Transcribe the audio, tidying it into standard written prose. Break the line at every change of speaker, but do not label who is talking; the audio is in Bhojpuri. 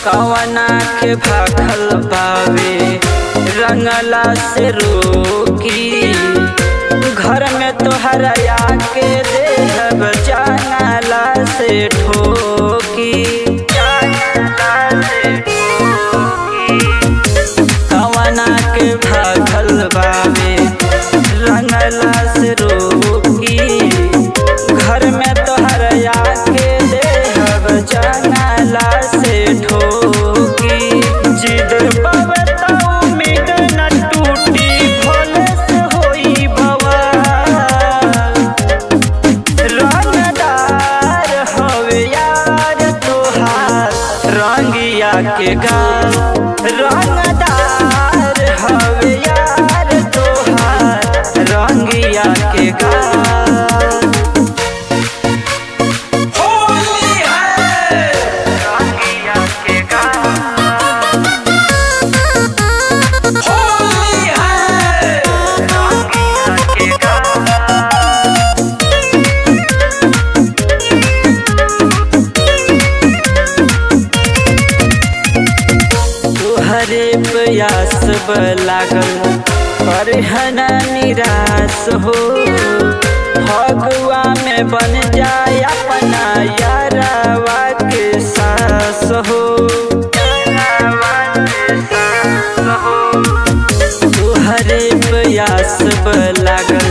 कवना के भाखल बावे रंगला से रोकी। घर में तोहरा आके देहब जंगला से ठोकी। कवना के भाखल बावे रंगला से रोकी। घर में तोहरा आके देहब जंगला से ठोकी। जिद पावे तो उम्मीद न टूटी, भोले से होई बवाल। रंगदार हवे यार तोहार रंगिया के गाल। रंगदार हवे यार तोहार रंगिया के गाल। हरे प्रयास लागल पर हना निराश हो। फगुआ में बन जाए अपना यारवा के सास हो। हरे प्रयास लागल